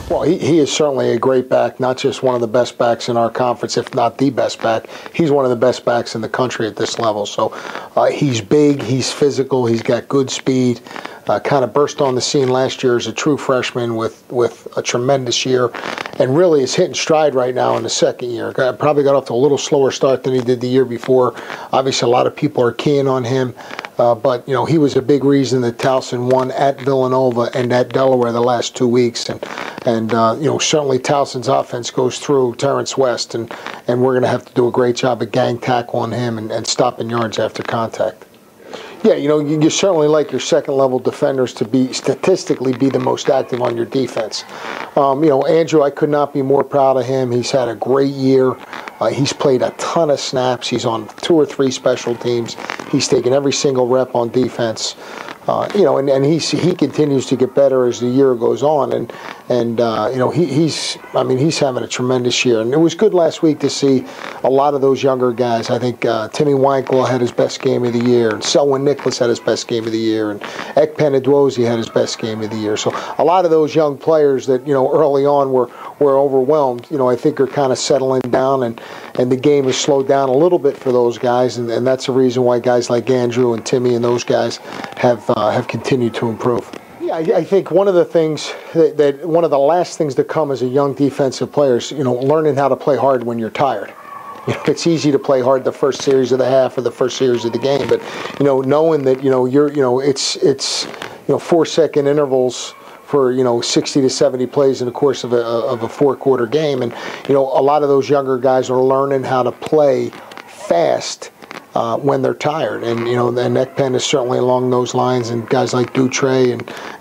Well, he is certainly a great back, not just one of the best backs in our conference, if not the best back. He's one of the best backs in the country at this level. So he's big, he's physical, he's got good speed. Kind of burst on the scene last year as a true freshman with a tremendous year, and really is hitting stride right now in the second year. Probably got off to a little slower start than he did the year before. Obviously, a lot of people are keying on him, but you know, he was a big reason that Towson won at Villanova and at Delaware the last 2 weeks, and you know, certainly Towson's offense goes through Terrence West, and we're going to have to do a great job of gang tackle on him and stopping yards after contact. Yeah, you know, you certainly like your second-level defenders to be statistically be the most active on your defense. You know, Andrew, I could not be more proud of him. He's had a great year. He's played a ton of snaps. He's on 2 or 3 special teams. He's taken every single rep on defense. You know, and he continues to get better as the year goes on, and you know, he's having a tremendous year. And it was good last week to see a lot of those younger guys. I think Timmy Wankwell had his best game of the year, and Selwyn Nicholas had his best game of the year, and Ekpen Edwozi had his best game of the year. So a lot of those young players that, you know, early on were overwhelmed, you know, I think are kind of settling down, and the game has slowed down a little bit for those guys, and that's the reason why guys like Andrew and Timmy and those guys have continued to improve. Yeah, I think one of the things that one of the last things to come as a young defensive player is, you know, learning how to play hard when you're tired. You know, it's easy to play hard the first series of the half or the first series of the game, but you know, knowing that, you know, it's 4-second intervals for, you know, 60 to 70 plays in the course of a 4-quarter game, and you know, a lot of those younger guys are learning how to play fast when they're tired, and you know, and Ekpen is certainly along those lines, and guys like Dutre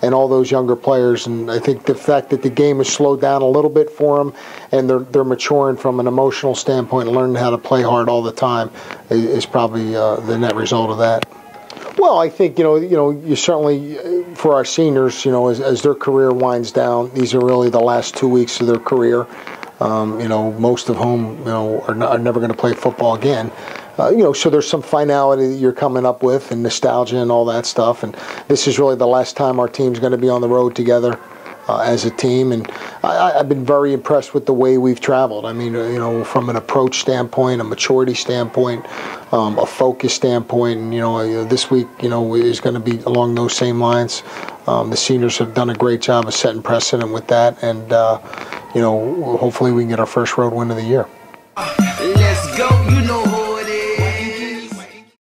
and all those younger players. And I think the fact that the game has slowed down a little bit for them, and they're maturing from an emotional standpoint and learning how to play hard all the time is probably the net result of that. Well, I think, you certainly, for our seniors, you know, as their career winds down, these are really the last 2 weeks of their career. You know, most of whom, you know, are never going to play football again. You know, so there's some finality that you're coming up with, and nostalgia and all that stuff. And this is really the last time our team's going to be on the road together as a team. And I've been very impressed with the way we've traveled. I mean, you know, from an approach standpoint, a maturity standpoint, a focus standpoint. And, you know, this week, you know, is going to be along those same lines. The seniors have done a great job of setting precedent with that. And, you know, hopefully we can get our first road win of the year. Let's go, you know.